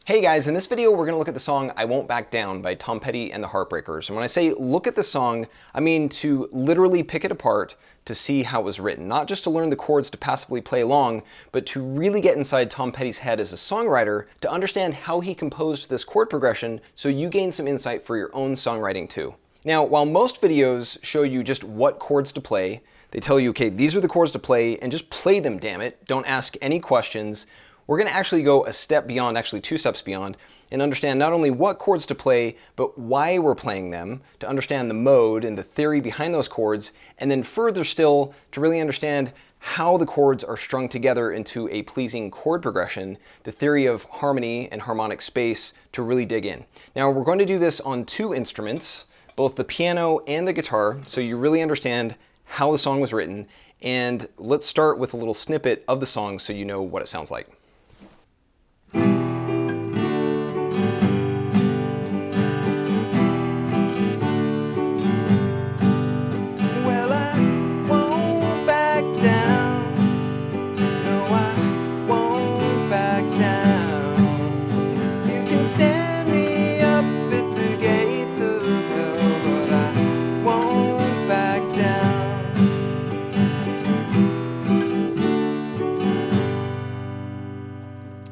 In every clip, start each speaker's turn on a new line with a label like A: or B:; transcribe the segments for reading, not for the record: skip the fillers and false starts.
A: Hey guys, in this video we're going to look at the song I Won't Back Down by Tom Petty and the Heartbreakers. And when I say look at the song, I mean to literally pick it apart to see how it was written. Not just to learn the chords to passively play along, but to really get inside Tom Petty's head as a songwriter to understand how he composed this chord progression so you gain some insight for your own songwriting too. Now, while most videos show you just what chords to play, they tell you, okay, these are the chords to play and just play them, damn it. Don't ask any questions. We're going to actually go a step beyond, actually 2 steps beyond, and understand not only what chords to play, but why we're playing them, to understand the mode and the theory behind those chords, and then further still, to really understand how the chords are strung together into a pleasing chord progression, the theory of harmony and harmonic space, to really dig in. Now, we're going to do this on 2 instruments, both the piano and the guitar, so you really understand how the song was written. And let's start with a little snippet of the song so you know what it sounds like.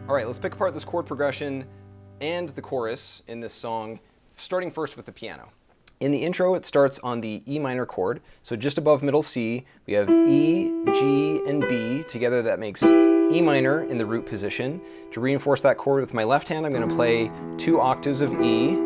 A: All right, let's pick apart this chord progression and the chorus in this song, starting first with the piano. In the intro, it starts on the E minor chord. So just above middle C, we have E, G, and B. Together that makes E minor in the root position. To reinforce that chord with my left hand, I'm going to play 2 octaves of E.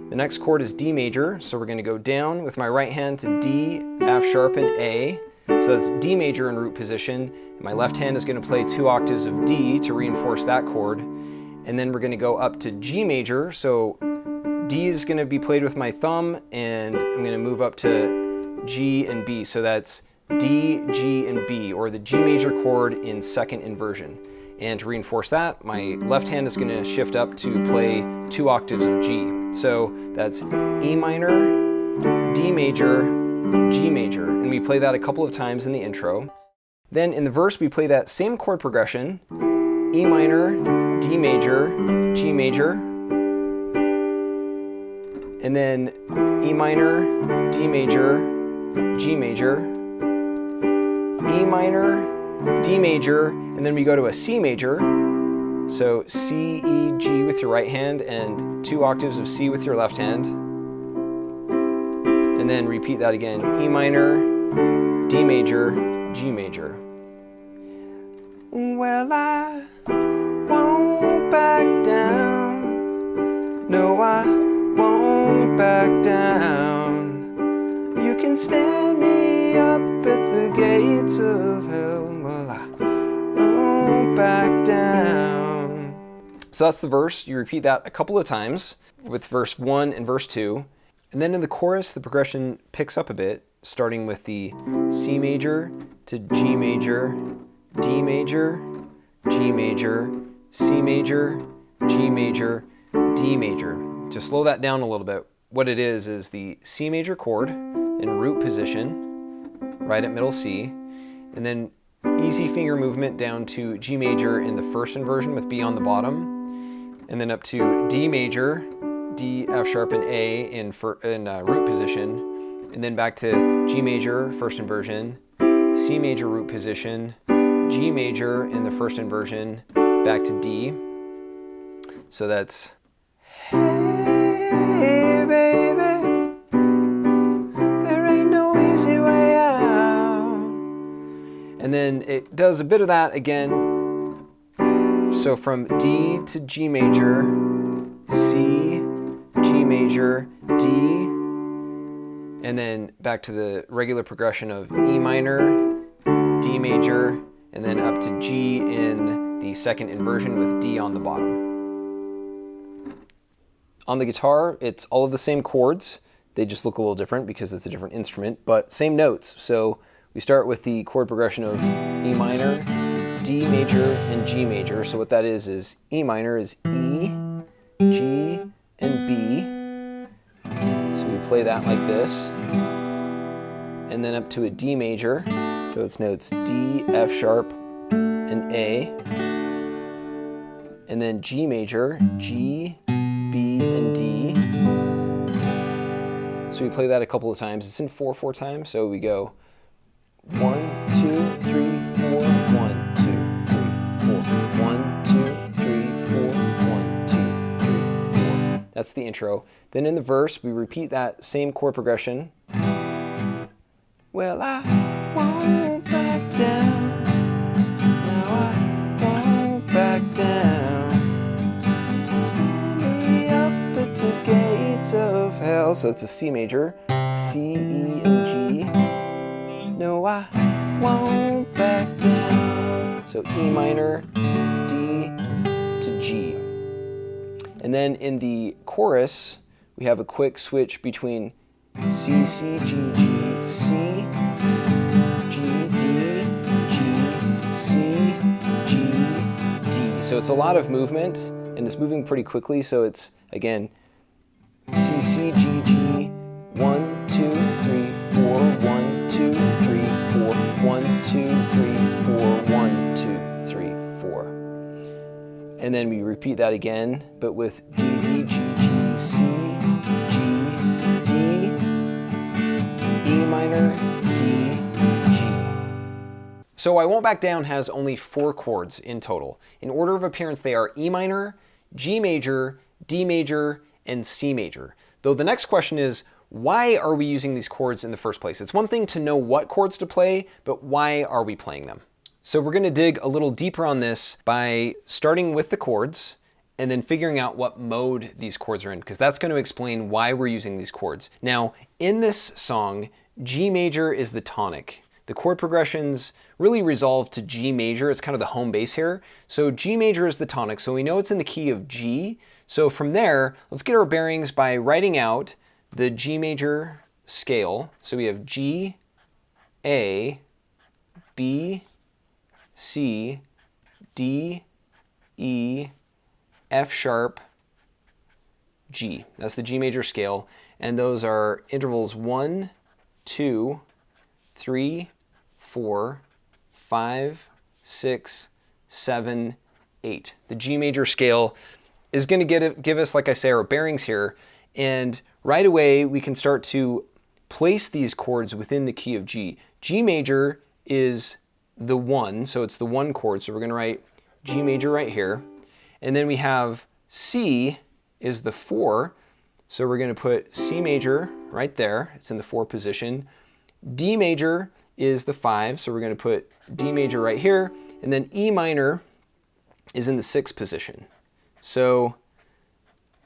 A: The next chord is D major, so we're going to go down with my right hand to D, F sharp, and A. So that's D major in root position. My left hand is going to play 2 octaves of D to reinforce that chord. And then we're going to go up to G major. So D is going to be played with my thumb, and I'm going to move up to G and B. So that's D, G, and B, or the G major chord in second inversion. And to reinforce that, my left hand is going to shift up to play 2 octaves of G. So that's E minor, D major, G major. And we play that a couple of times in the intro. Then in the verse, we play that same chord progression, E minor, D major, G major, and then E minor, D major, G major, E minor, D major, and then we go to a C major. So C, E, G with your right hand and 2 octaves of C with your left hand. And then repeat that again, E minor, D major, G major. Well, I won't back down. No, I won't back down. You can stand me up at the gates of hell. Well, I won't back down. So that's the verse. You repeat that a couple of times with verse 1 and verse 2. And then in the chorus, the progression picks up a bit, starting with the C major to G major, D major, G major, C major, G major, D major. To slow that down a little bit, what it is the C major chord in root position, right at middle C, and then easy finger movement down to G major in the first inversion with B on the bottom, and then up to D major, D, F sharp, and A in root position, and then back to G major, first inversion, C major root position, G major in the first inversion, back to D. So that's hey baby, there ain't no easy way out. And then it does a bit of that again. So from D to G major, C, G major, D, and then back to the regular progression of E minor, D major, and then up to G in the second inversion with D on the bottom. On the guitar, it's all of the same chords. They just look a little different because it's a different instrument, but same notes. So we start with the chord progression of E minor, D major, and G major. So what that is E minor is E, G, and B. So we play that like this. And then up to a D major. So it's notes D, F sharp, and A. and then G major, G, B, and D. So we play that a couple of times. It's in 4/4 time, so we go 1, 2, 3, 4, 1, 2, 3, 4, 1, 2, 3, 4, 1, 2, 3, 4. That's the intro. Then in the verse, we repeat that same chord progression. Well, I won't back down. Now I won't back down. Stand me up at the gates of hell. So it's a C major, C, E, and G. No, I won't back down. So E minor, D to G. And then in the chorus, we have a quick switch between C, C, G, G, C, G, D, G, C, G, D. So it's a lot of movement, and it's moving pretty quickly. So it's, again, C, C, G, G, 1, 2, 3, 4, 1, 2, 3, 4, 1, 2, 3, 4, 1, 2, 3, 4. And then we repeat that again, but with D, D, G, G, C, G, D, E minor, D, G. So I Won't Back Down has only 4 chords in total. In order of appearance, they are E minor, G major, D major, and C major. Though the next question is, why are we using these chords in the first place? It's one thing to know what chords to play, but why are we playing them? So we're going to dig a little deeper on this by starting with the chords and then figuring out what mode these chords are in, because that's going to explain why we're using these chords. Now, in this song, G major is the tonic. The chord progressions really resolve to G major. It's kind of the home base here. So G major is the tonic, so we know it's in the key of G. So from there, let's get our bearings by writing out the G major scale. So we have G, A, B, C, D, E, F sharp, G. That's the G major scale. And those are intervals 1, 2, 3, 4, 5, 6, 7, 8. The G major scale is going to give us, like I say, our bearings here. And right away, we can start to place these chords within the key of G. G major is the 1, so it's the 1 chord. So we're going to write G major right here. And then we have C is the 4. So we're going to put C major right there. It's in the 4 position. D major is the 5. So we're going to put D major right here. And then E minor is in the 6 position. So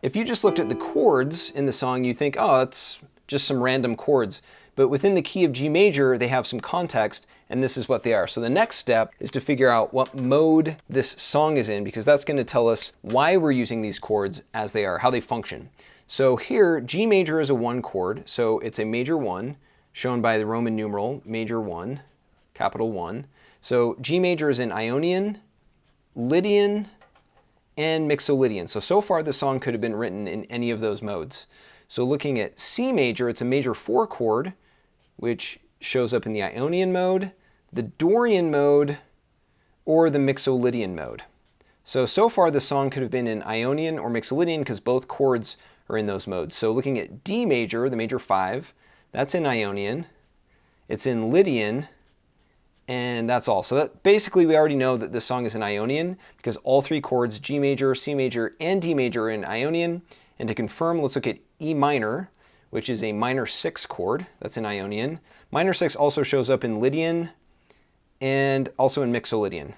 A: if you just looked at the chords in the song, you think, oh, it's just some random chords. But within the key of G major, they have some context, and this is what they are. So the next step is to figure out what mode this song is in, because that's going to tell us why we're using these chords as they are, how they function. So here, G major is a 1 chord, so it's a major 1, shown by the Roman numeral, major 1, capital 1. So G major is in Ionian, Lydian, and Mixolydian. So far the song could have been written in any of those modes. So looking at C major, it's a major 4 chord, which shows up in the Ionian mode, the Dorian mode, or the Mixolydian mode. So far the song could have been in Ionian or Mixolydian because both chords are in those modes. So looking at D major, the major 5, that's in Ionian, it's in Lydian, and that's all. So that basically we already know that this song is in Ionian because all 3 chords, G major, C major, and D major are in Ionian. And to confirm, let's look at E minor, which is a minor 6 chord. That's in Ionian. Minor 6 also shows up in Lydian and also in Mixolydian.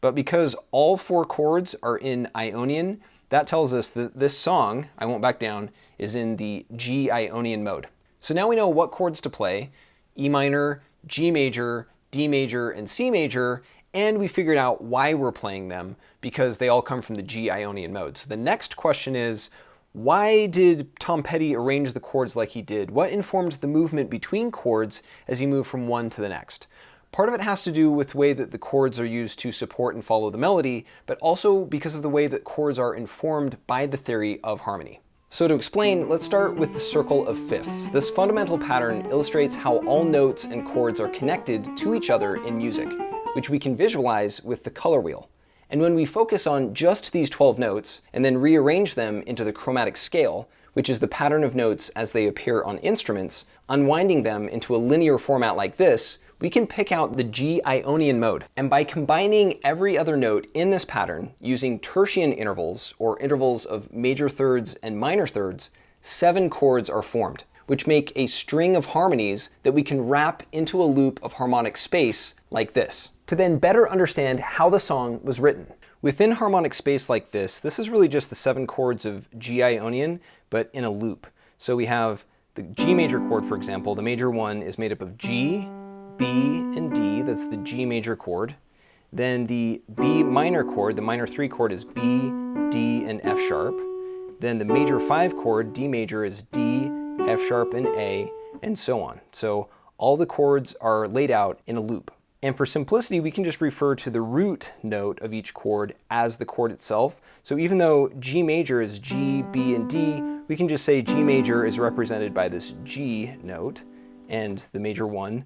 A: But because all 4 chords are in Ionian, that tells us that this song, I Won't Back Down, is in the G Ionian mode. So now we know what chords to play: E minor, G major, D major, and C major, and we figured out why we're playing them, because they all come from the G Ionian mode. So the next question is, why did Tom Petty arrange the chords like he did? What informed the movement between chords as he moved from one to the next? Part of it has to do with the way that the chords are used to support and follow the melody, but also because of the way that chords are informed by the theory of harmony. So to explain, let's start with the circle of fifths. This fundamental pattern illustrates how all notes and chords are connected to each other in music, which we can visualize with the color wheel. And when we focus on just these 12 notes and then rearrange them into the chromatic scale, which is the pattern of notes as they appear on instruments, unwinding them into a linear format like this, we can pick out the G Ionian mode. And by combining every other note in this pattern using tertian intervals, or intervals of major thirds and minor thirds, 7 chords are formed, which make a string of harmonies that we can wrap into a loop of harmonic space like this, to then better understand how the song was written. Within harmonic space like this is really just the 7 chords of G Ionian, but in a loop. So we have the G major chord, for example. The major one is made up of G, B, and D. That's the G major chord. Then the B minor chord, the minor 3 chord, is B, D, and F sharp. Then the major 5 chord, D major, is D, F sharp, and A, and so on. So all the chords are laid out in a loop. And for simplicity, we can just refer to the root note of each chord as the chord itself. So even though G major is G, B, and D, we can just say G major is represented by this G note and the major 1.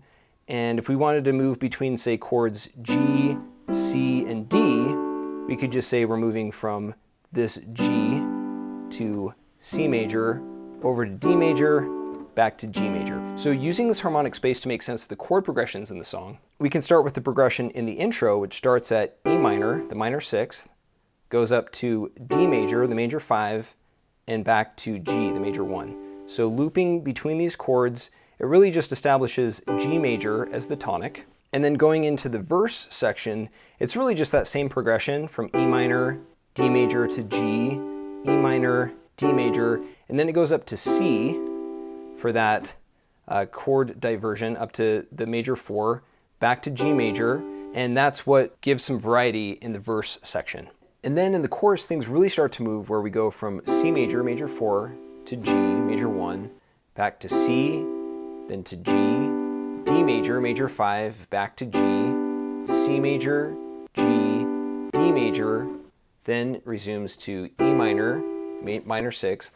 A: And if we wanted to move between, say, chords G, C, and D, we could just say we're moving from this G to C major, over to D major, back to G major. So using this harmonic space to make sense of the chord progressions in the song, we can start with the progression in the intro, which starts at E minor, the minor 6th, goes up to D major, the major 5, and back to G, the major 1. So looping between these chords, it really just establishes G major as the tonic. And then going into the verse section, it's really just that same progression from E minor, D major to G, E minor, D major, and then it goes up to C for that chord diversion up to the major 4, back to G major, and that's what gives some variety in the verse section. And then in the chorus, things really start to move where we go from C major, major 4, to G, major 1, back to C, then to G, D major, major 5, back to G, C major, G, D major, then resumes to E minor, minor 6th,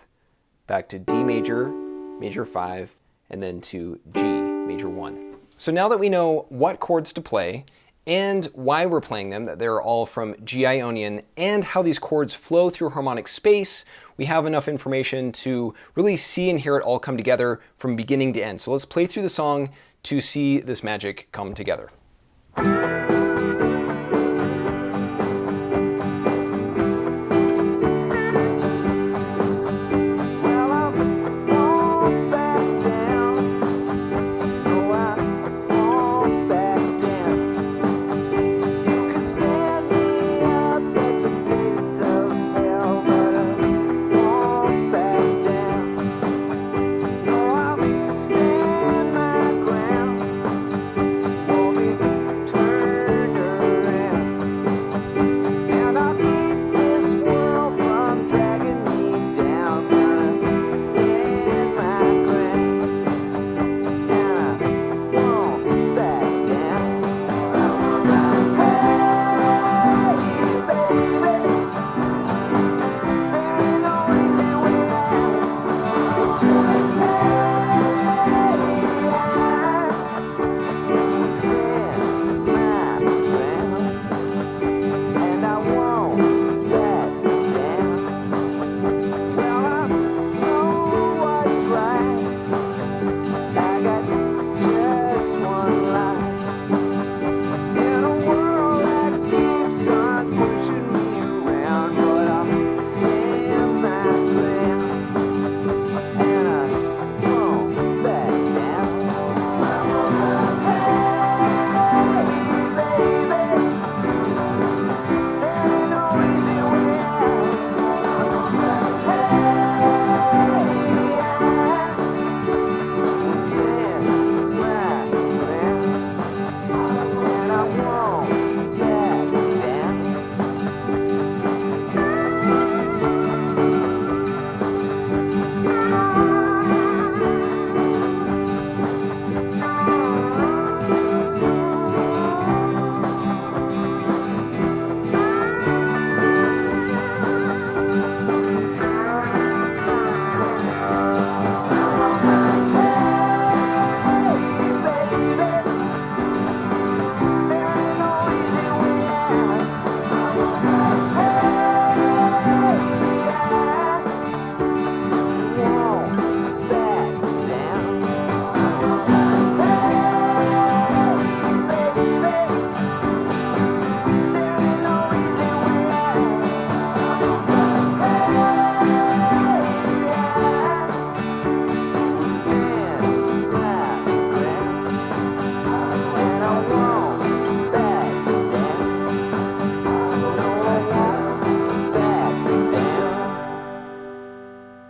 A: back to D major, major 5, and then to G, major 1. So now that we know what chords to play and why we're playing them, that they're all from G Ionian, and how these chords flow through harmonic space, we have enough information to really see and hear it all come together from beginning to end. So let's play through the song to see this magic come together.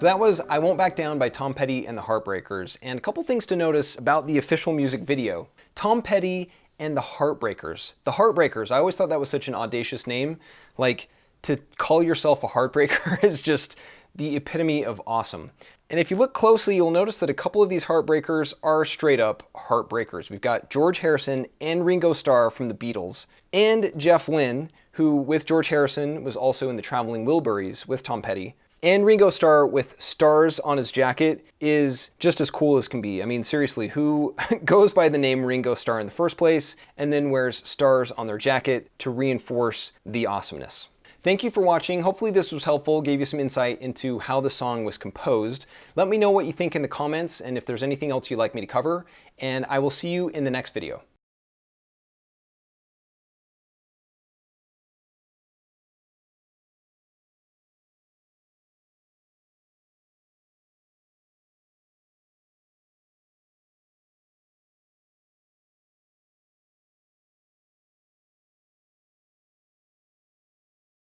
A: So that was I Won't Back Down by Tom Petty and the Heartbreakers. And a couple things to notice about the official music video. Tom Petty and the Heartbreakers. The Heartbreakers, I always thought that was such an audacious name. Like, to call yourself a heartbreaker is just the epitome of awesome. And if you look closely, you'll notice that a couple of these heartbreakers are straight up heartbreakers. We've got George Harrison and Ringo Starr from the Beatles, and Jeff Lynne, who with George Harrison was also in the Traveling Wilburys with Tom Petty. And Ringo Starr with stars on his jacket is just as cool as can be. I mean, seriously, who goes by the name Ringo Starr in the first place and then wears stars on their jacket to reinforce the awesomeness? Thank you for watching. Hopefully this was helpful, gave you some insight into how the song was composed. Let me know what you think in the comments and if there's anything else you'd like me to cover, and I will see you in the next video.